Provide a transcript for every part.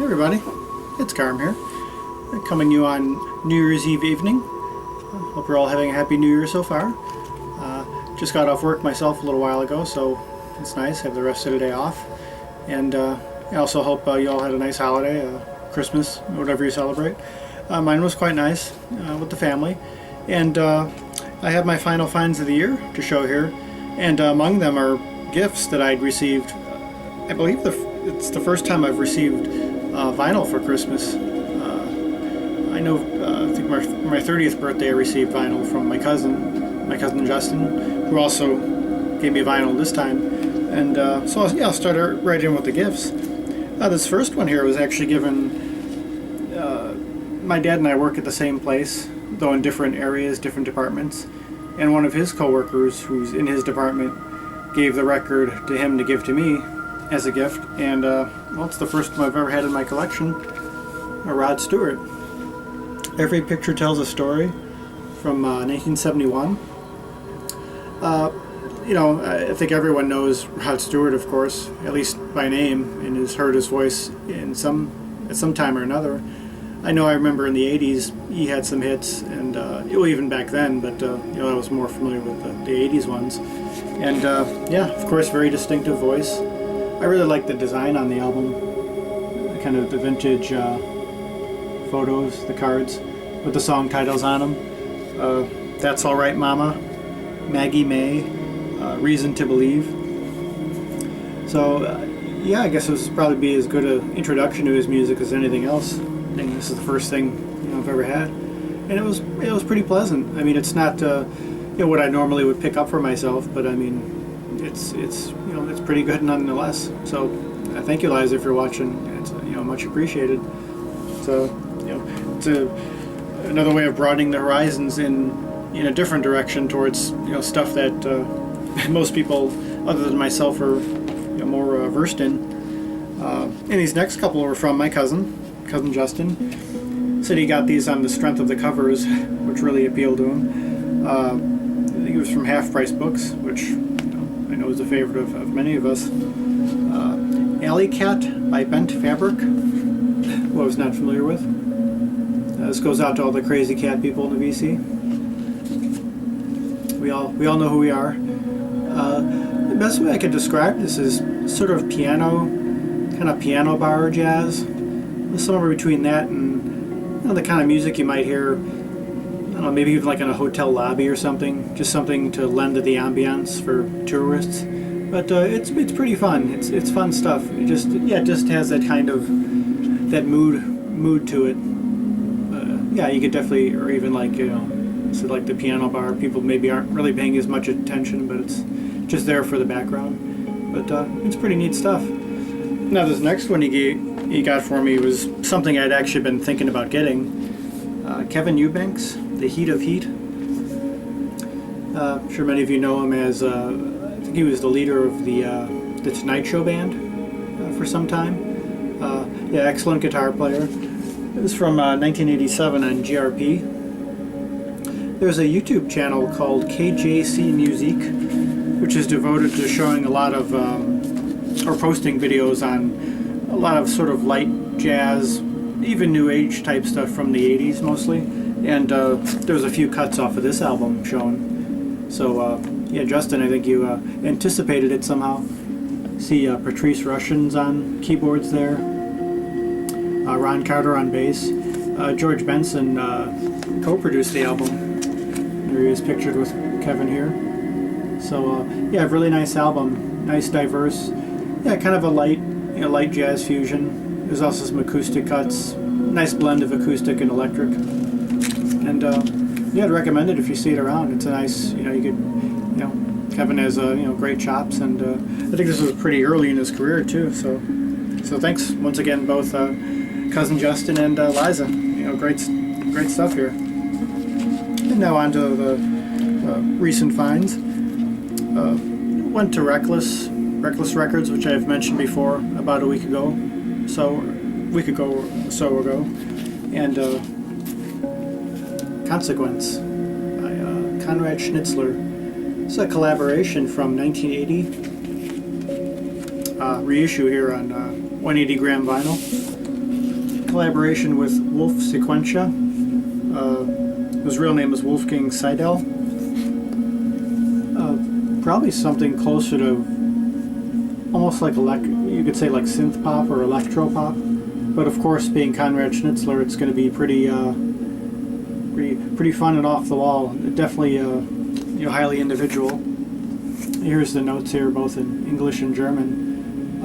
Hey everybody, it's Carm here, coming to you on New Year's Eve evening. Hope you're all having a happy New Year so far. Just got off work myself a little while ago, so it's nice, have the rest of the day off. And I also hope you all had a nice holiday, Christmas, whatever you celebrate. Mine was quite nice with the family. And I have my final finds of the year to show here. And among them are gifts that I'd received. I believe it's the first time I've received vinyl for Christmas. I know, I think my 30th birthday I received vinyl from my cousin Justin, who also gave me vinyl this time. And so I'll start right in with the gifts. This first one here was actually given, my dad and I work at the same place, though in different areas, different departments. And one of his coworkers, who's in his department, gave the record to him to give to me as a gift. And well, it's the first one I've ever had in my collection, a Rod Stewart. Every Picture Tells a Story from 1971. You know, I think everyone knows Rod Stewart, of course, at least by name, and has heard his voice at some time or another. I know I remember in the 80s he had some hits, and even back then, but you know, I was more familiar with the 80s ones. And yeah, of course, very distinctive voice. I really like the design on the album, kind of the vintage photos, the cards, with the song titles on them. That's All Right Mama, Maggie May, Reason to Believe. So yeah, I guess this would probably be as good an introduction to his music as anything else. I think this is the first thing I've ever had, and it was pretty pleasant. I mean, it's not what I normally would pick up for myself, but I mean, it's it's pretty good nonetheless. So thank you, Liza, if you're watching. It's much appreciated. So it's another way of broadening the horizons in a different direction towards stuff that most people other than myself are more versed in. And these next couple were from my cousin Justin. Said he got these on the strength of the covers, which really appealed to him. I think it was from Half Price Books, which I know is a favorite of many of us. Alley Cat by Bent Fabric, who I was not familiar with. This goes out to all the crazy cat people in the VC. We all know who we are. The best way I could describe this is sort of kind of piano bar jazz. Somewhere between that and the kind of music you might hear, I don't know, maybe even like in a hotel lobby or something, just something to lend to the ambiance for tourists. But it's pretty fun. It's fun stuff. It just has that kind of mood to it. Yeah, you could definitely, or even like so like the piano bar, people maybe aren't really paying as much attention, but it's just there for the background. But it's pretty neat stuff. Now this next one he got for me was something I'd actually been thinking about getting. Kevin Eubanks, The Heat of Heat. I'm sure many of you know him as, I think he was the leader of the Tonight Show band for some time. Yeah, excellent guitar player. It was from 1987 on GRP. There's a YouTube channel called KJC Music, which is devoted to showing a lot of, or posting videos on a lot of sort of light jazz, even new age type stuff from the 80s mostly. And there's a few cuts off of this album shown. So yeah, Justin, I think you anticipated it somehow. See Patrice Rushen's on keyboards there. Ron Carter on bass. George Benson co-produced the album. There he is pictured with Kevin here. So yeah, really nice album. Nice, diverse. Yeah, kind of a light jazz fusion. There's also some acoustic cuts. Nice blend of acoustic and electric. And yeah, I'd recommend it if you see it around. It's a nice, Kevin has great chops, and I think this was pretty early in his career too. So thanks once again, both cousin Justin and Liza. Great stuff here. And now on to the recent finds. Went to Reckless Records, which I've mentioned before about a week ago, or so ago, and Consequence by Conrad Schnitzler. It's a collaboration from 1980, reissue here on 180 gram vinyl. collaboration with Wolf Sequentia. His real name is Wolfgang Seidel. Probably something closer to almost like you could say like synth pop or electro pop. But of course, being Konrad Schnitzler, it's going to be pretty fun and off the wall. Definitely, highly individual. Here's the notes here, both in English and German.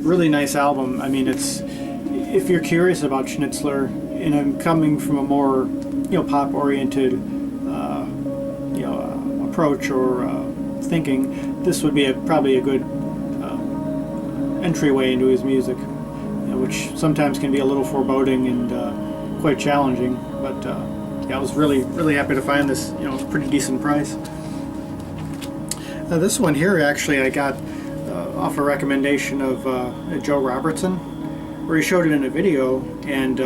Really nice album. I mean, if you're curious about Schnitzler, and I'm coming from a more pop-oriented approach or thinking, this would be probably a good entryway into his music, which sometimes can be a little foreboding and quite challenging. But I was really happy to find this, pretty decent price. This one here, actually, I got off a recommendation of Joe Robertson, where he showed it in a video, and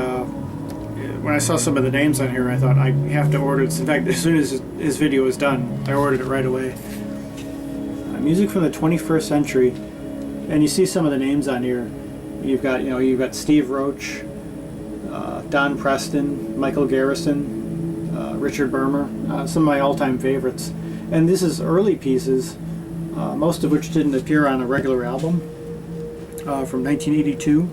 when I saw some of the names on here, I thought I have to order this. In fact, as soon as his video was done, I ordered it right away. Music from the 21st century, and you see some of the names on here. You've got Steve Roach, Don Preston, Michael Garrison, Richard Bermer, some of my all-time favorites. And this is early pieces, most of which didn't appear on a regular album, from 1982.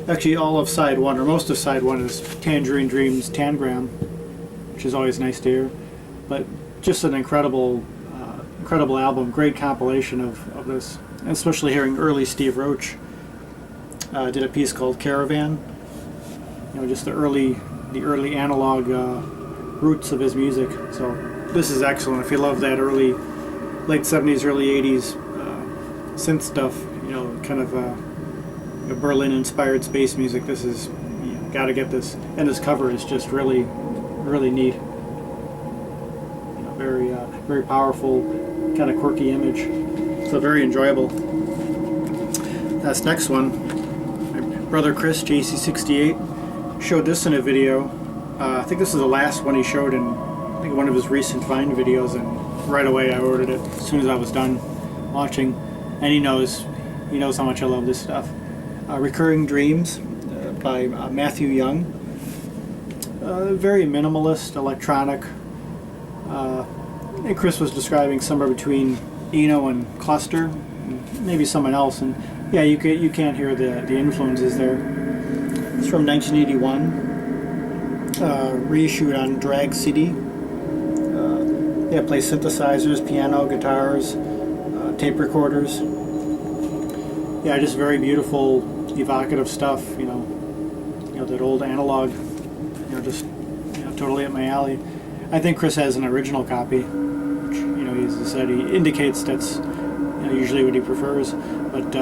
Actually, all of side one, or most of side one, is Tangerine Dream's Tangram, which is always nice to hear. But just an incredible album, great compilation of this, and especially hearing early Steve Roach. Did a piece called Caravan. Just the early analog roots of his music. So this is excellent. If you love that late 70s, early 80s synth stuff, kind of Berlin-inspired space music, this is, got to get this. And this cover is just really neat. Very powerful, kind of quirky image. So very enjoyable. This next one, my brother Chris, JC68, showed this in a video. I think this is the last one he showed in one of his recent Vine videos, and right away I ordered it as soon as I was done watching. And he knows how much I love this stuff. Recurring Dreams by Matthew Young. Very minimalist, electronic. And Chris was describing somewhere between Eno and Cluster, and maybe someone else, and yeah, you can't hear the influences there. It's from 1981, reissued on Drag CD. Plays synthesizers, piano, guitars, tape recorders. Yeah, just very beautiful, evocative stuff. That old analog. Just totally up my alley. I think Chris has an original copy, which as I said, he indicates that's usually what he prefers. But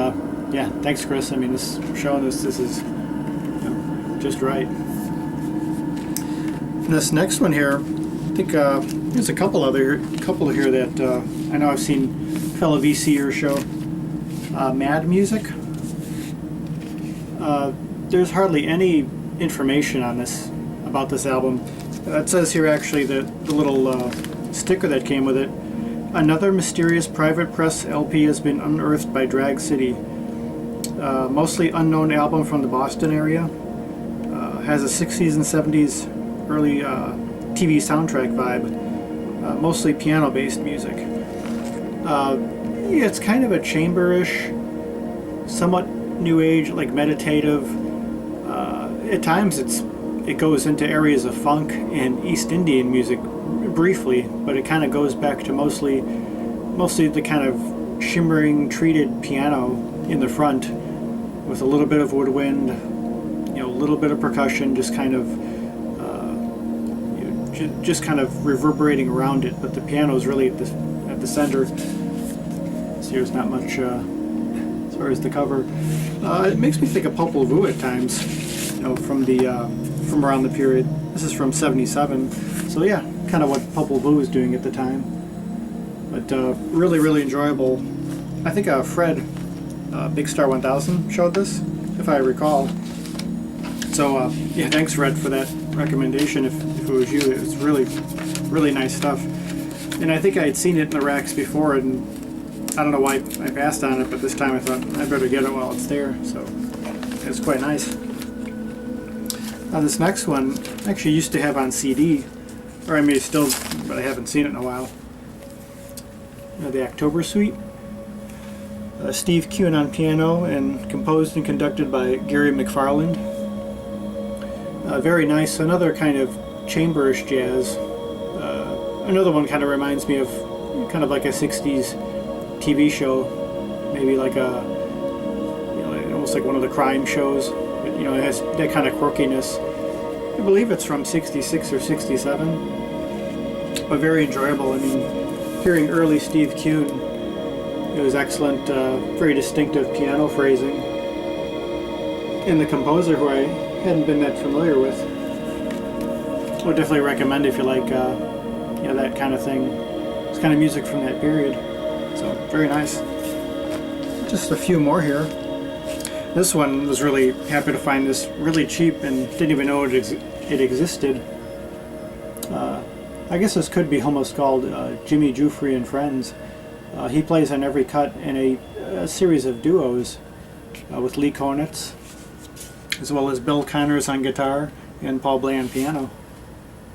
yeah, thanks, Chris. I mean, this is just right. And this next one here, I think there's a couple here that I know I've seen fellow VCers show. Mad Music. There's hardly any information on about this album. It says here actually that the little sticker that came with it. Another mysterious private press LP has been unearthed by Drag City. Mostly unknown album from the Boston area. Has a 60s and 70s early TV soundtrack vibe. Mostly piano-based music. It's kind of a chamber-ish, somewhat new age, like meditative. At times it goes into areas of funk and East Indian music briefly, but it kind of goes back to mostly the kind of shimmering treated piano in the front with a little bit of woodwind, a little bit of percussion, just kind of reverberating around it, but the piano is really at the center. So there's not much as far as the cover. It makes me think of Popol Vuh at times, from around the period. This is from '77, so yeah, kind of what Popol Vuh was doing at the time. But really enjoyable. I think Fred, Big Star 1000, showed this, if I recall. So yeah, thanks Fred for that recommendation. If it was you, it was really nice stuff. And I think I had seen it in the racks before, and I don't know why I passed on it, but this time I thought I better get it while it's there. So it's quite nice. Now this next one I actually used to have on CD, or I may still, but I haven't seen it in a while. The October Suite. Steve Kuhn on piano and composed and conducted by Gary McFarland. Very nice, another kind of chamberish jazz. Another one kind of reminds me of kind of like a 60s TV show, maybe like a, almost like one of the crime shows. But, it has that kind of quirkiness. I believe it's from 66 or 67, but very enjoyable. I mean, hearing early Steve Kuhn, it was excellent, very distinctive piano phrasing. And the composer, who I hadn't been that familiar with, I would definitely recommend if you like, that kind of thing. It's kind of music from that period. So very nice. Just a few more here. This one was really happy to find this really cheap and didn't even know it existed. I guess this could be almost called Jimmy Giuffre and Friends. He plays on every cut in a series of duos with Lee Konitz, as well as Bill Connors on guitar and Paul Bley on piano.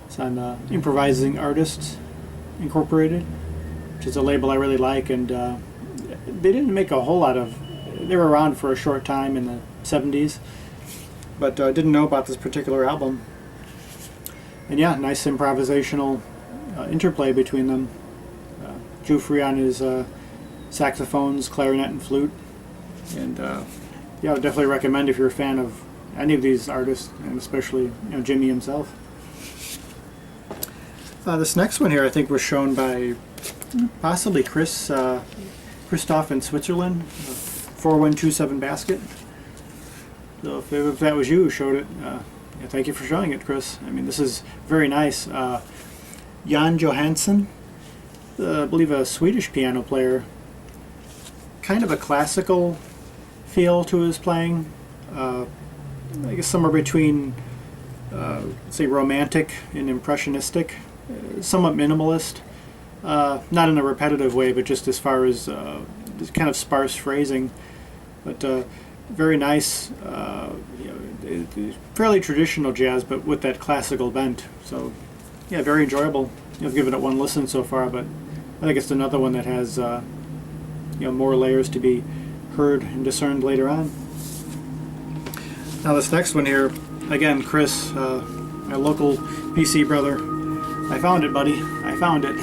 It's on Improvising Artists Incorporated, which is a label I really like, and they didn't make a whole lot of. They were around for a short time in the 70s, but didn't know about this particular album. And yeah, nice improvisational interplay between them. Giuffre on his saxophones, clarinet, and flute. And I would definitely recommend if you're a fan of any of these artists, and especially Jimmy himself. This next one here I think was shown by possibly Christoph in Switzerland, 4127 Basket. So if that was you who showed it, thank you for showing it, Chris. I mean, this is very nice. Jan Johansson, I believe a Swedish piano player, kind of a classical feel to his playing. I guess somewhere between, say, romantic and impressionistic, somewhat minimalist. Not in a repetitive way, but just as far as kind of sparse phrasing. But very nice, fairly traditional jazz, but with that classical bent. So, yeah, very enjoyable. I've given it one listen so far, but I think it's another one that has more layers to be heard and discerned later on. Now this next one here, again, Chris, my local PC brother. I found it, buddy. I found it.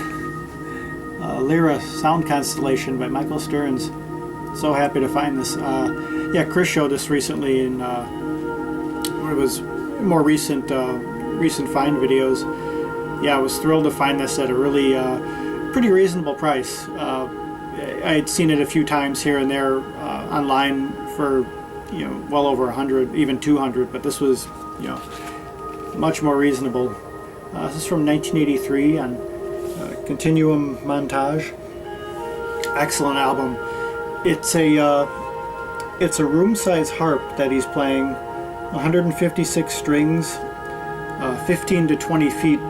Lyra Sound Constellation by Michael Stearns. So happy to find this. Chris showed this recently in it was more recent find videos. Yeah, I was thrilled to find this at a really pretty reasonable price. I had seen it a few times here and there online for well over 100, even 200, but this was much more reasonable. This is from 1983 on Continuum Montage. Excellent album. It's a room-size harp that he's playing, 156 strings, 15 to 20 feet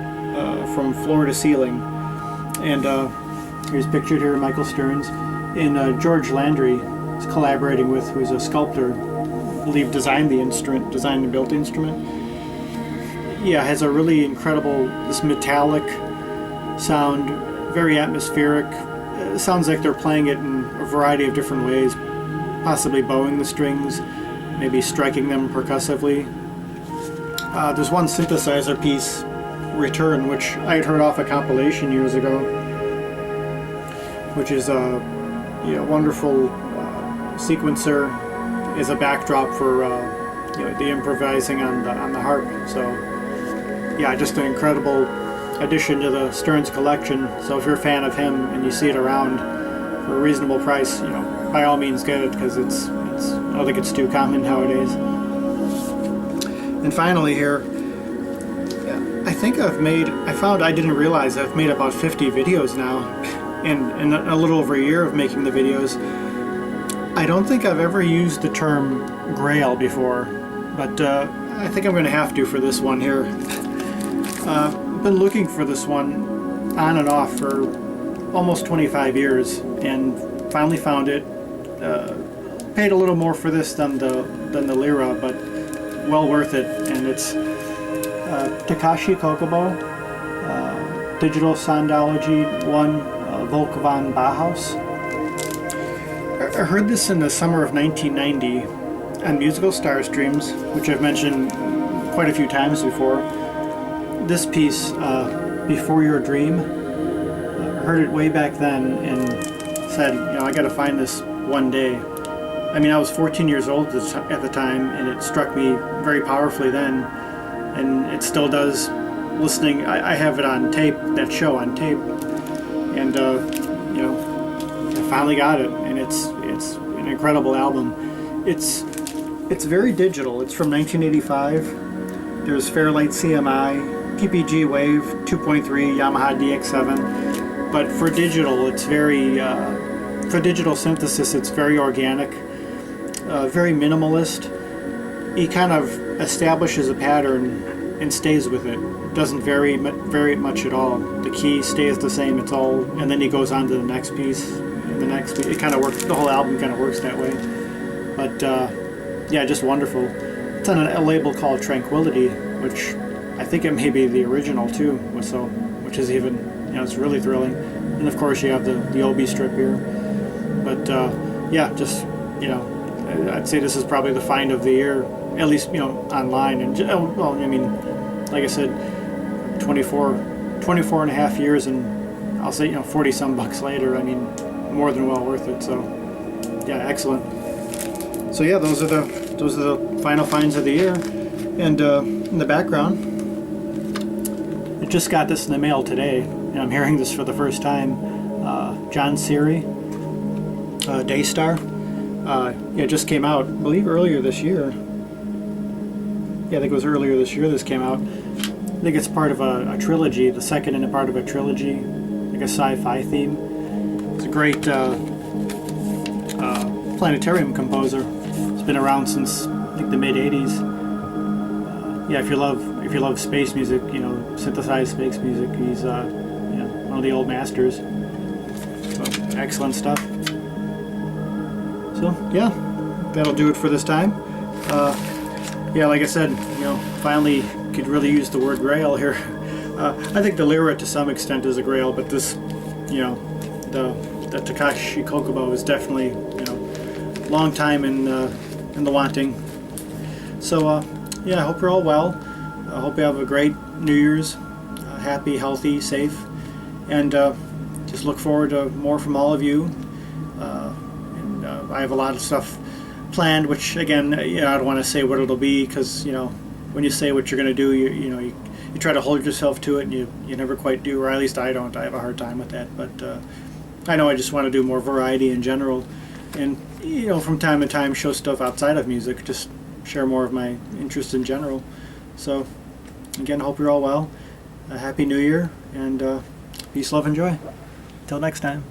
from floor to ceiling. And here's pictured here Michael Stearns. And George Landry is collaborating with, who's a sculptor, I believe designed and built the instrument. Yeah, has a really incredible, this metallic sound, very atmospheric. It sounds like they're playing it in a variety of different ways, possibly bowing the strings, maybe striking them percussively. There's one synthesizer piece, Return, which I had heard off a compilation years ago, which is a wonderful sequencer as a backdrop for the improvising on the harp. So yeah, just an incredible addition to the Stearns collection. So if you're a fan of him and you see it around for a reasonable price, by all means get it, because it's I don't think it's too common nowadays. And finally here, I didn't realize I've made about 50 videos now, and a little over a year of making the videos. I don't think I've ever used the term grail before, but I think I'm going to have to for this one here. I've been looking for this one on and off for almost 25 years, and finally found it. Paid a little more for this than the Lyra, but well worth it, and it's Takashi Kokobo, Digital Soundology 1, Volk von Bauhaus. I heard this in the summer of 1990 on Musical Star Streams, which I've mentioned quite a few times before. This piece, Before Your Dream, I heard it way back then and said, I got to find this one day. I mean, I was 14 years old at the time, and it struck me very powerfully then, and it still does. Listening, I have it on tape, that show on tape, and I finally got it, and it's an incredible album. It's very digital. It's from 1985. There's Fairlight CMI, PPG Wave 2.3, Yamaha DX7, but for digital, it's very for digital synthesis, it's very organic, very minimalist. He kind of establishes a pattern and stays with it. It doesn't vary much at all. The key stays the same. It's all, and then he goes on to the next piece, and the next piece. It kind of works. The whole album kind of works that way. But yeah, just wonderful. It's on a label called Tranquility, which I think it may be the original too. So, which is even, it's really thrilling. And of course, you have the Obi strip here. But yeah, just I'd say this is probably the find of the year, at least online. And well, I mean, like I said, 24 and a half years, and I'll say 40 some bucks later. I mean, more than well worth it. So yeah, excellent. So yeah, those are the final finds of the year. And in the background, I just got this in the mail today, and I'm hearing this for the first time. John Siri, Daystar. Yeah, it just came out, I believe, earlier this year. Yeah, I think it was earlier this year this came out. I think it's part of a trilogy, the second in a part of a trilogy, like a sci-fi theme. It's a great planetarium composer. It's been around since, I think, the mid-'80s. Yeah, if you love space music, synthesized space music, he's one of the old masters. So, excellent stuff. So yeah, that'll do it for this time. Yeah, like I said, finally could really use the word grail here. I think the lyra to some extent is a grail, but this, the Takashi Kokobo is definitely, long time in the wanting. So yeah, I hope you're all well. I hope you have a great New Year's, happy, healthy, safe, and just look forward to more from all of you. I have a lot of stuff planned, which again, I don't want to say what it'll be, because when you say what you're going to do, you try to hold yourself to it, and you never quite do, or at least I don't. I have a hard time with that. But I know I just want to do more variety in general, and from time to time show stuff outside of music, just share more of my interest in general. So again, hope you're all well. A happy New Year, and peace, love, and joy. Till next time.